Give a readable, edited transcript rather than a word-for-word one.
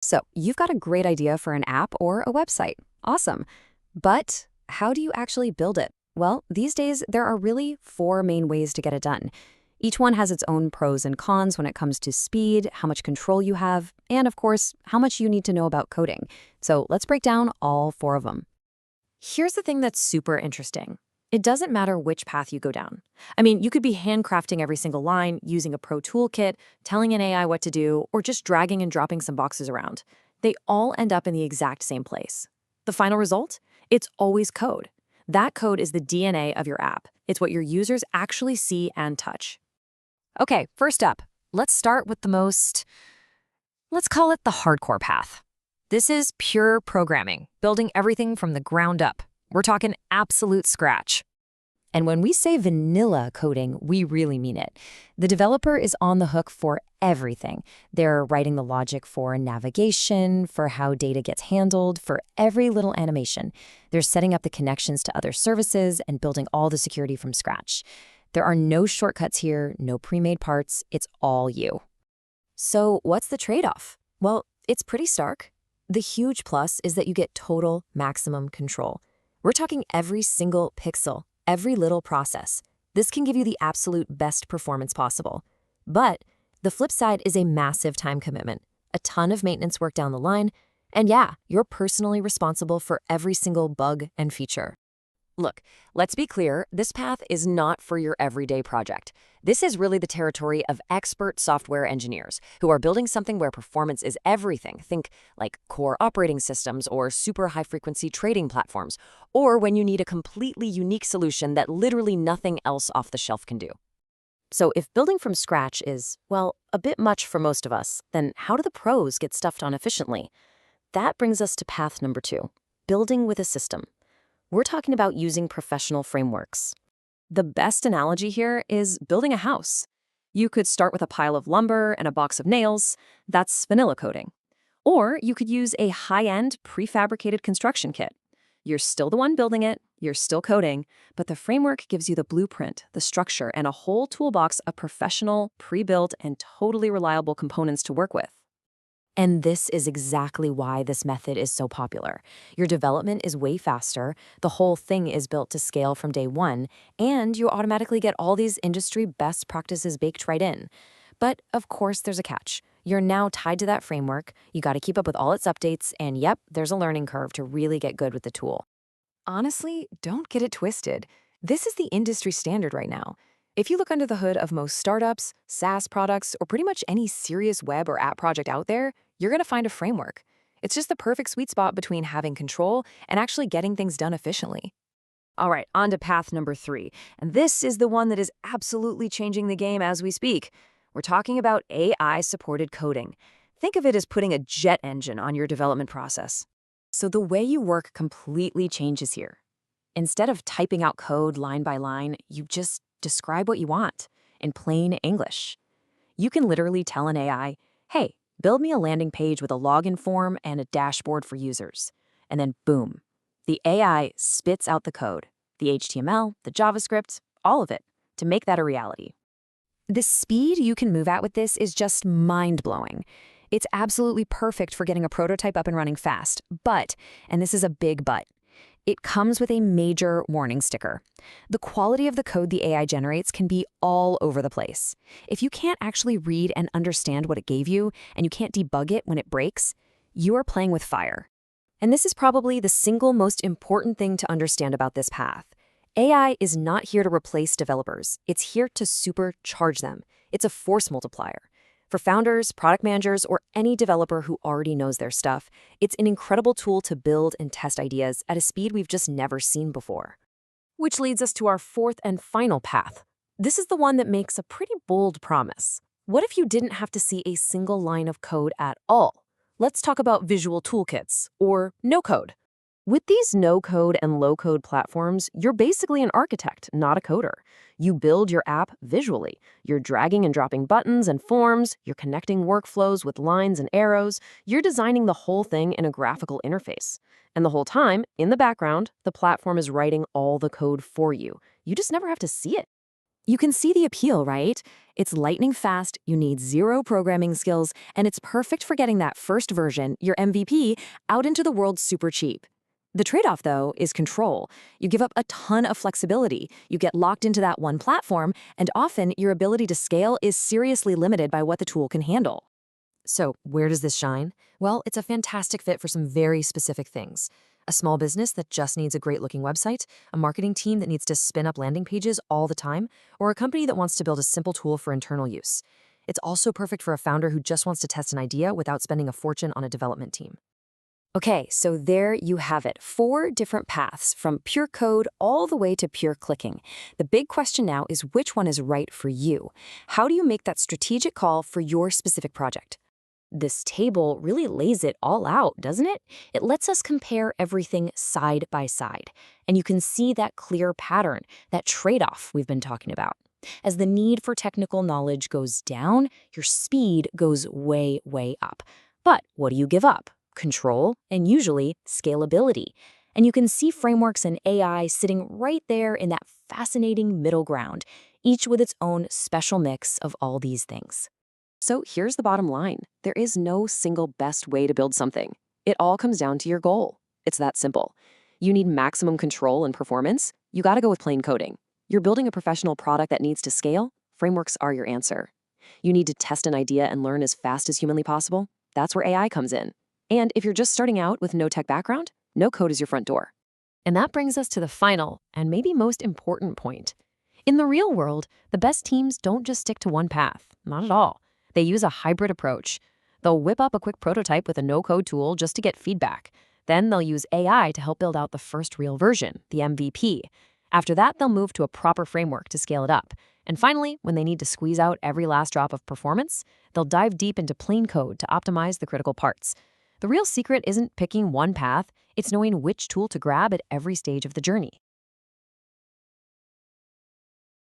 So, you've got a great idea for an app or a website. Awesome. But how do you actually build it? Well, these days, there are really four main ways to get it done. Each one has its own pros and cons when it comes to speed, how much control you have, and of course, how much you need to know about coding. So, let's break down all four of them. Here's the thing that's super interesting. It doesn't matter which path you go down. I mean, you could be handcrafting every single line, using a pro toolkit, telling an AI what to do, or just dragging and dropping some boxes around. They all end up in the exact same place. The final result? It's always code. That code is the DNA of your app. It's what your users actually see and touch. Okay, first up, let's start with the let's call it the hardcore path. This is pure programming, building everything from the ground up. We're talking absolute scratch. And when we say vanilla coding, we really mean it. The developer is on the hook for everything. They're writing the logic for navigation, for how data gets handled, for every little animation. They're setting up the connections to other services and building all the security from scratch. There are no shortcuts here, no pre-made parts. It's all you. So what's the trade-off? Well, it's pretty stark. The huge plus is that you get total maximum control. We're talking every single pixel, every little process. This can give you the absolute best performance possible. But the flip side is a massive time commitment, a ton of maintenance work down the line, and yeah, you're personally responsible for every single bug and feature. Look, let's be clear, this path is not for your everyday project. This is really the territory of expert software engineers who are building something where performance is everything. Think like core operating systems or super high-frequency trading platforms, or when you need a completely unique solution that literally nothing else off the shelf can do. So if building from scratch is, well, a bit much for most of us, then how do the pros get stuff done efficiently? That brings us to path number 2, building with a system. We're talking about using professional frameworks. The best analogy here is building a house. You could start with a pile of lumber and a box of nails. That's vanilla coding. Or you could use a high-end prefabricated construction kit. You're still the one building it, you're still coding, but the framework gives you the blueprint, the structure, and a whole toolbox of professional, pre-built, and totally reliable components to work with. And this is exactly why this method is so popular. Your development is way faster, the whole thing is built to scale from day one, and you automatically get all these industry best practices baked right in. But of course, there's a catch. You're now tied to that framework, you got to keep up with all its updates, and yep, there's a learning curve to really get good with the tool. Honestly, don't get it twisted. This is the industry standard right now. If you look under the hood of most startups, SaaS products, or pretty much any serious web or app project out there, you're going to find a framework. It's just the perfect sweet spot between having control and actually getting things done efficiently. All right, on to path number 3. And this is the one that is absolutely changing the game as we speak. We're talking about AI-supported coding. Think of it as putting a jet engine on your development process. So the way you work completely changes here. Instead of typing out code line by line, you just describe what you want in plain English. You can literally tell an AI, hey, build me a landing page with a login form and a dashboard for users. And then boom, the AI spits out the code, the HTML, the JavaScript, all of it, to make that a reality. The speed you can move at with this is just mind-blowing. It's absolutely perfect for getting a prototype up and running fast, but, and this is a big but, it comes with a major warning sticker. The quality of the code the AI generates can be all over the place. If you can't actually read and understand what it gave you, and you can't debug it when it breaks, you are playing with fire. And this is probably the single most important thing to understand about this path. AI is not here to replace developers. It's here to supercharge them. It's a force multiplier. For founders, product managers, or any developer who already knows their stuff, it's an incredible tool to build and test ideas at a speed we've just never seen before. Which leads us to our fourth and final path. This is the one that makes a pretty bold promise. What if you didn't have to see a single line of code at all? Let's talk about visual toolkits, or no code. With these no-code and low-code platforms, you're basically an architect, not a coder. You build your app visually. You're dragging and dropping buttons and forms, you're connecting workflows with lines and arrows, you're designing the whole thing in a graphical interface. And the whole time, in the background, the platform is writing all the code for you. You just never have to see it. You can see the appeal, right? It's lightning fast, you need zero programming skills, and it's perfect for getting that first version, your MVP, out into the world super cheap. The trade-off, though, is control. You give up a ton of flexibility. You get locked into that one platform, and often your ability to scale is seriously limited by what the tool can handle. So, where does this shine? Well, it's a fantastic fit for some very specific things. A small business that just needs a great looking website, a marketing team that needs to spin up landing pages all the time, or a company that wants to build a simple tool for internal use. It's also perfect for a founder who just wants to test an idea without spending a fortune on a development team. Okay, so there you have it. 4 different paths from pure code all the way to pure clicking. The big question now is which one is right for you? How do you make that strategic call for your specific project? This table really lays it all out, doesn't it? It lets us compare everything side by side. And you can see that clear pattern, that trade-off we've been talking about. As the need for technical knowledge goes down, your speed goes way, way up. But what do you give up? Control and usually scalability. And you can see frameworks and AI sitting right there in that fascinating middle ground, each with its own special mix of all these things. So here's the bottom line. There is no single best way to build something. It all comes down to your goal. It's that simple. You need maximum control and performance? You gotta go with plain coding. You're building a professional product that needs to scale? Frameworks are your answer. You need to test an idea and learn as fast as humanly possible? That's where AI comes in. And if you're just starting out with no tech background, no code is your front door. And that brings us to the final and maybe most important point. In the real world, the best teams don't just stick to one path, not at all. They use a hybrid approach. They'll whip up a quick prototype with a no-code tool just to get feedback. Then they'll use AI to help build out the first real version, the MVP. After that, they'll move to a proper framework to scale it up. And finally, when they need to squeeze out every last drop of performance, they'll dive deep into plain code to optimize the critical parts. The real secret isn't picking one path, it's knowing which tool to grab at every stage of the journey.